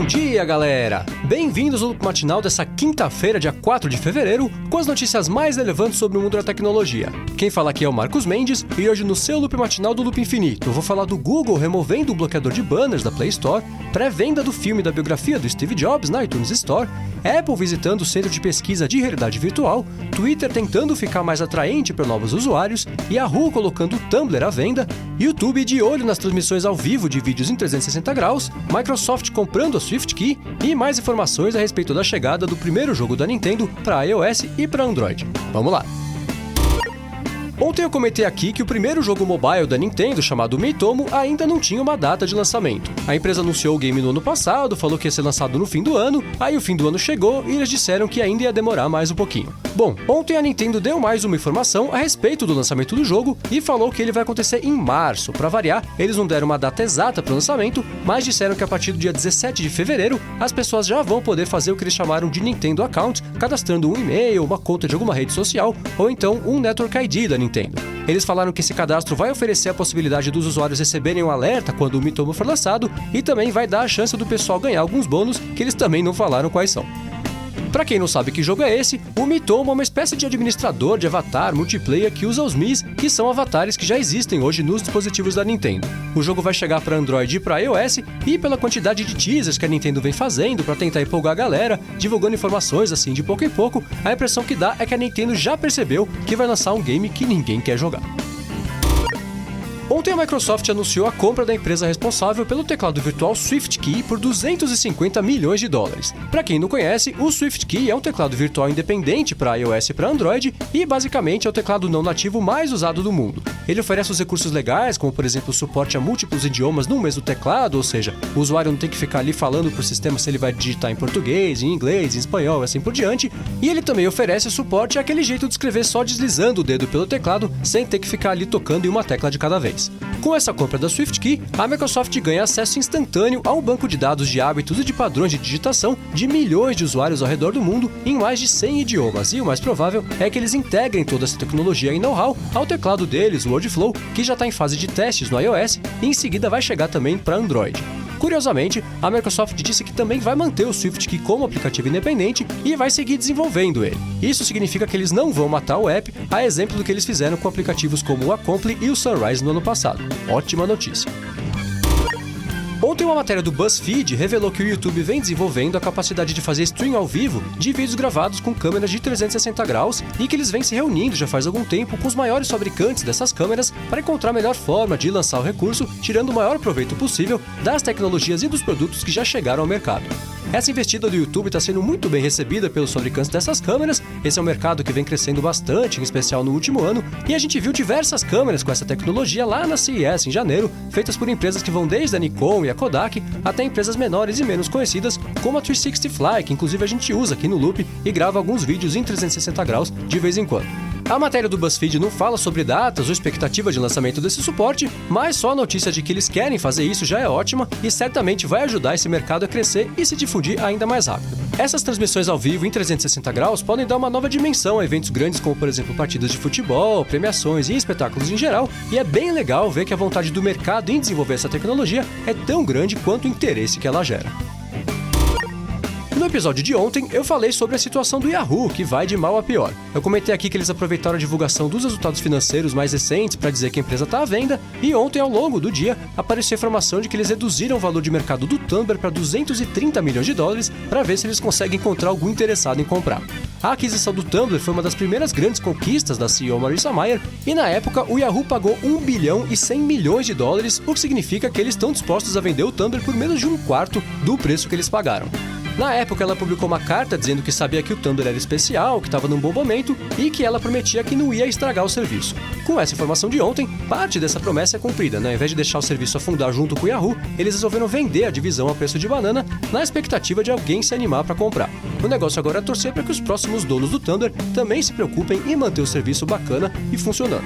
dia, galera! Bem-vindos ao Loop Matinal dessa quinta-feira, dia 4 de fevereiro, com as notícias mais relevantes sobre o mundo da tecnologia. Quem fala aqui é o Marcos Mendes, e hoje no seu Loop Matinal do Loop Infinito, eu vou falar do Google removendo o bloqueador de banners da Play Store, pré-venda do filme da biografia do Steve Jobs na iTunes Store, Apple visitando o centro de pesquisa de realidade virtual, Twitter tentando ficar mais atraente para novos usuários, Yahoo colocando o Tumblr à venda, YouTube de olho nas transmissões ao vivo de vídeos em 360 graus, Microsoft comprando a SwiftKey e mais informações a respeito da chegada do primeiro jogo da Nintendo para iOS e para Android. Vamos lá! Ontem eu comentei aqui que o primeiro jogo mobile da Nintendo, chamado Miitomo, ainda não tinha uma data de lançamento. A empresa anunciou o game no ano passado, falou que ia ser lançado no fim do ano, aí o fim do ano chegou e eles disseram que ainda ia demorar mais um pouquinho. Bom, ontem a Nintendo deu mais uma informação a respeito do lançamento do jogo e falou que ele vai acontecer em março. Para variar, eles não deram uma data exata para o lançamento, mas disseram que a partir do dia 17 de fevereiro, as pessoas já vão poder fazer o que eles chamaram de Nintendo Account, cadastrando um e-mail, uma conta de alguma rede social ou então um Network ID da Nintendo. Eles falaram que esse cadastro vai oferecer a possibilidade dos usuários receberem um alerta quando o Miitomo for lançado e também vai dar a chance do pessoal ganhar alguns bônus que eles também não falaram quais são. Pra quem não sabe que jogo é esse, o Miitomo é uma espécie de administrador de avatar multiplayer que usa os Miis, que são avatares que já existem hoje nos dispositivos da Nintendo. O jogo vai chegar para Android e para iOS, e pela quantidade de teasers que a Nintendo vem fazendo para tentar empolgar a galera, divulgando informações assim de pouco em pouco, a impressão que dá é que a Nintendo já percebeu que vai lançar um game que ninguém quer jogar. Ontem a Microsoft anunciou a compra da empresa responsável pelo teclado virtual SwiftKey por 250 milhões de dólares. Para quem não conhece, o SwiftKey é um teclado virtual independente para iOS e para Android e basicamente é o teclado não nativo mais usado do mundo. Ele oferece os recursos legais, como por exemplo o suporte a múltiplos idiomas no mesmo teclado, ou seja, o usuário não tem que ficar ali falando pro sistema se ele vai digitar em português, em inglês, em espanhol e assim por diante. E ele também oferece suporte àquele jeito de escrever só deslizando o dedo pelo teclado, sem ter que ficar ali tocando em uma tecla de cada vez. Com essa compra da SwiftKey, a Microsoft ganha acesso instantâneo a um banco de dados de hábitos e de padrões de digitação de milhões de usuários ao redor do mundo em mais de 100 idiomas, e o mais provável é que eles integrem toda essa tecnologia e know-how ao teclado deles, o Wordflow, que já está em fase de testes no iOS e em seguida vai chegar também para Android. Curiosamente, a Microsoft disse que também vai manter o SwiftKey como aplicativo independente e vai seguir desenvolvendo ele. Isso significa que eles não vão matar o app, a exemplo do que eles fizeram com aplicativos como o Acompli e o Sunrise no ano passado. Ótima notícia! Ontem uma matéria do BuzzFeed revelou que o YouTube vem desenvolvendo a capacidade de fazer stream ao vivo de vídeos gravados com câmeras de 360 graus e que eles vêm se reunindo já faz algum tempo com os maiores fabricantes dessas câmeras para encontrar a melhor forma de lançar o recurso, tirando o maior proveito possível das tecnologias e dos produtos que já chegaram ao mercado. Essa investida do YouTube está sendo muito bem recebida pelos fabricantes dessas câmeras. Esse é um mercado que vem crescendo bastante, em especial no último ano, e a gente viu diversas câmeras com essa tecnologia lá na CES em janeiro, feitas por empresas que vão desde a Nikon e a Kodak até empresas menores e menos conhecidas, como a 360 Fly, que inclusive a gente usa aqui no Loop e grava alguns vídeos em 360 graus de vez em quando. A matéria do BuzzFeed não fala sobre datas ou expectativa de lançamento desse suporte, mas só a notícia de que eles querem fazer isso já é ótima e certamente vai ajudar esse mercado a crescer e se difundir ainda mais rápido. Essas transmissões ao vivo em 360 graus podem dar uma nova dimensão a eventos grandes como, por exemplo, partidas de futebol, premiações e espetáculos em geral, e é bem legal ver que a vontade do mercado em desenvolver essa tecnologia é tão grande quanto o interesse que ela gera. No episódio de ontem, eu falei sobre a situação do Yahoo, que vai de mal a pior. Eu comentei aqui que eles aproveitaram a divulgação dos resultados financeiros mais recentes para dizer que a empresa está à venda, e ontem, ao longo do dia, apareceu a informação de que eles reduziram o valor de mercado do Tumblr para 230 milhões de dólares para ver se eles conseguem encontrar algum interessado em comprar. A aquisição do Tumblr foi uma das primeiras grandes conquistas da CEO Marissa Mayer, e na época o Yahoo pagou 1 bilhão e 100 milhões de dólares, o que significa que eles estão dispostos a vender o Tumblr por menos de um quarto do preço que eles pagaram. Na época, ela publicou uma carta dizendo que sabia que o Tumblr era especial, que estava num bom momento e que ela prometia que não ia estragar o serviço. Com essa informação de ontem, parte dessa promessa é cumprida, né? Ao invés de deixar o serviço afundar junto com o Yahoo, eles resolveram vender a divisão a preço de banana na expectativa de alguém se animar para comprar. O negócio agora é torcer para que os próximos donos do Tumblr também se preocupem em manter o serviço bacana e funcionando.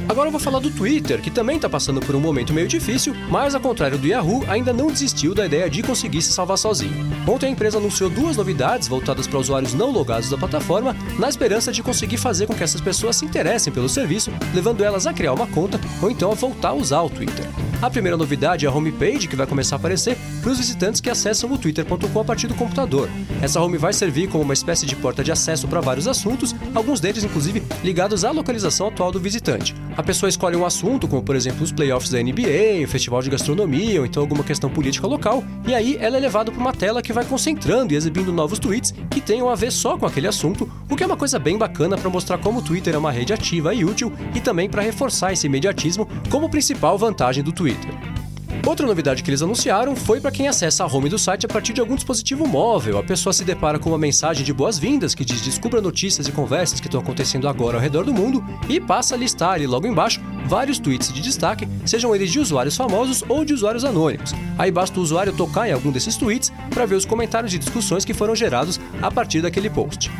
Agora eu vou falar do Twitter, que também está passando por um momento meio difícil, mas ao contrário do Yahoo, ainda não desistiu da ideia de conseguir se salvar sozinho. Ontem a empresa anunciou 2 novidades voltadas para usuários não logados da plataforma, na esperança de conseguir fazer com que essas pessoas se interessem pelo serviço, levando elas a criar uma conta ou então a voltar a usar o Twitter. A primeira novidade é a homepage, que vai começar a aparecer para os visitantes que acessam o twitter.com a partir do computador. Essa home vai servir como uma espécie de porta de acesso para vários assuntos, alguns deles inclusive ligados à localização atual do visitante. A pessoa escolhe um assunto, como por exemplo os playoffs da NBA, o festival de gastronomia ou então alguma questão política local, e aí ela é levada para uma tela que vai concentrando e exibindo novos tweets que tenham a ver só com aquele assunto, o que é uma coisa bem bacana para mostrar como o Twitter é uma rede ativa e útil e também para reforçar esse imediatismo como principal vantagem do Twitter. Outra novidade que eles anunciaram foi para quem acessa a home do site a partir de algum dispositivo móvel. A pessoa se depara com uma mensagem de boas-vindas que diz descubra notícias e conversas que estão acontecendo agora ao redor do mundo e passa a listar ali logo embaixo vários tweets de destaque, sejam eles de usuários famosos ou de usuários anônimos. Aí basta o usuário tocar em algum desses tweets para ver os comentários e discussões que foram gerados a partir daquele post.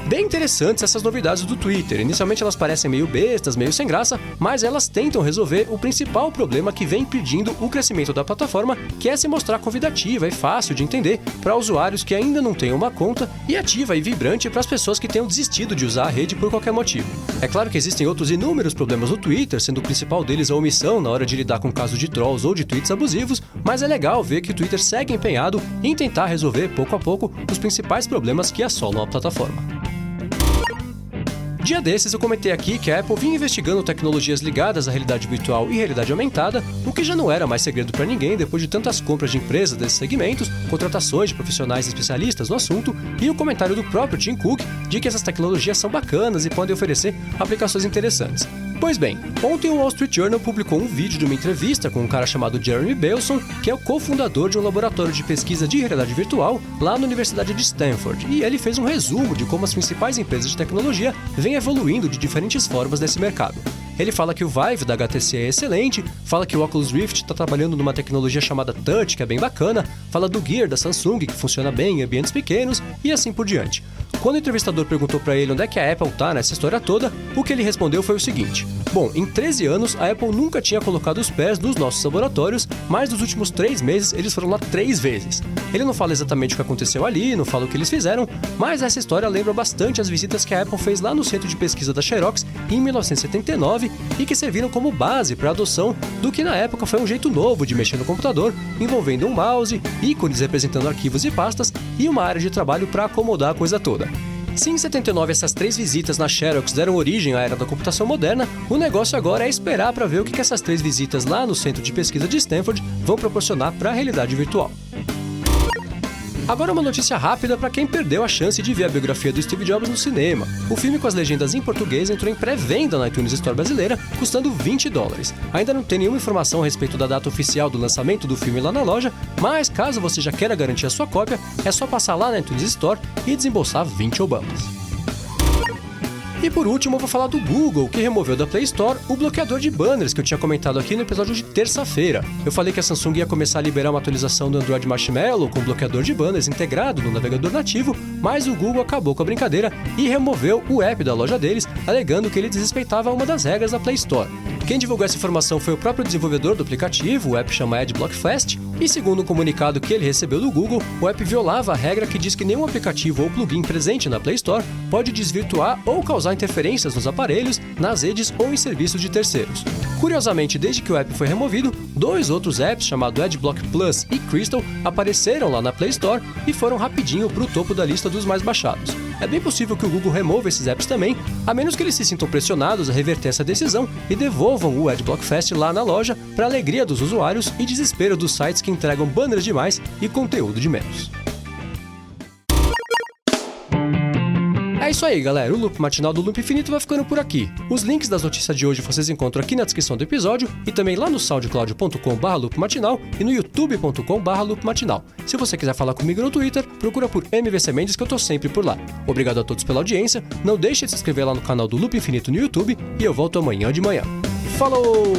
Bem interessantes essas novidades do Twitter. Inicialmente elas parecem meio bestas, meio sem graça, mas elas tentam resolver o principal problema que vem impedindo o crescimento da plataforma, que é se mostrar convidativa e fácil de entender para usuários que ainda não têm uma conta e ativa e vibrante para as pessoas que tenham desistido de usar a rede por qualquer motivo. É claro que existem outros inúmeros problemas no Twitter, sendo o principal deles a omissão na hora de lidar com casos de trolls ou de tweets abusivos, mas é legal ver que o Twitter segue empenhado em tentar resolver pouco a pouco os principais problemas que assolam a plataforma. Dia desses eu comentei aqui que a Apple vinha investigando tecnologias ligadas à realidade virtual e realidade aumentada, o que já não era mais segredo para ninguém depois de tantas compras de empresas desses segmentos, contratações de profissionais especialistas no assunto e o comentário do próprio Tim Cook de que essas tecnologias são bacanas e podem oferecer aplicações interessantes. Pois bem, ontem o Wall Street Journal publicou um vídeo de uma entrevista com um cara chamado Jeremy Belson, que é o cofundador de um laboratório de pesquisa de realidade virtual lá na Universidade de Stanford, e ele fez um resumo de como as principais empresas de tecnologia vêm evoluindo de diferentes formas nesse mercado. Ele fala que o Vive da HTC é excelente, fala que o Oculus Rift está trabalhando numa tecnologia chamada Touch, que é bem bacana, fala do Gear da Samsung, que funciona bem em ambientes pequenos, e assim por diante. Quando o entrevistador perguntou para ele onde é que a Apple tá nessa história toda, o que ele respondeu foi o seguinte: bom, em 13 anos a Apple nunca tinha colocado os pés nos nossos laboratórios, mas nos últimos 3 meses eles foram lá 3 vezes. Ele não fala exatamente o que aconteceu ali, não fala o que eles fizeram, mas essa história lembra bastante as visitas que a Apple fez lá no centro de pesquisa da Xerox em 1979 e que serviram como base para a adoção do que na época foi um jeito novo de mexer no computador, envolvendo um mouse, ícones representando arquivos e pastas e uma área de trabalho para acomodar a coisa toda. Se em 79 essas 3 visitas na Xerox deram origem à era da computação moderna, o negócio agora é esperar para ver o que essas 3 visitas lá no centro de pesquisa de Stanford vão proporcionar para a realidade virtual. Agora uma notícia rápida para quem perdeu a chance de ver a biografia do Steve Jobs no cinema. O filme com as legendas em português entrou em pré-venda na iTunes Store brasileira, custando $20. Ainda não tem nenhuma informação a respeito da data oficial do lançamento do filme lá na loja, mas caso você já queira garantir a sua cópia, é só passar lá na iTunes Store e desembolsar 20 Obamas. E por último eu vou falar do Google, que removeu da Play Store o bloqueador de banners que eu tinha comentado aqui no episódio de terça-feira. Eu falei que a Samsung ia começar a liberar uma atualização do Android Marshmallow com bloqueador de banners integrado no navegador nativo, mas o Google acabou com a brincadeira e removeu o app da loja deles, alegando que ele desrespeitava uma das regras da Play Store. Quem divulgou essa informação foi o próprio desenvolvedor do aplicativo, o app chama Adblock Fast, e segundo o comunicado que ele recebeu do Google, o app violava a regra que diz que nenhum aplicativo ou plugin presente na Play Store pode desvirtuar ou causar interferências nos aparelhos, nas redes ou em serviços de terceiros. Curiosamente, desde que o app foi removido, 2 outros apps, chamados Adblock Plus e Crystal, apareceram lá na Play Store e foram rapidinho para o topo da lista dos mais baixados. É bem possível que o Google remova esses apps também, a menos que eles se sintam pressionados a reverter essa decisão e devolvam o Adblock Fast lá na loja para alegria dos usuários e desespero dos sites que entregam banners demais e conteúdo de menos. É isso aí, galera. O Loop Matinal do Loop Infinito vai ficando por aqui. Os links das notícias de hoje vocês encontram aqui na descrição do episódio e também lá no soundcloud.com/loopmatinal e no youtube.com/loopmatinal. Se você quiser falar comigo no Twitter, procura por MVC Mendes que eu tô sempre por lá. Obrigado a todos pela audiência, não deixe de se inscrever lá no canal do Loop Infinito no YouTube e eu volto amanhã de manhã. Falou!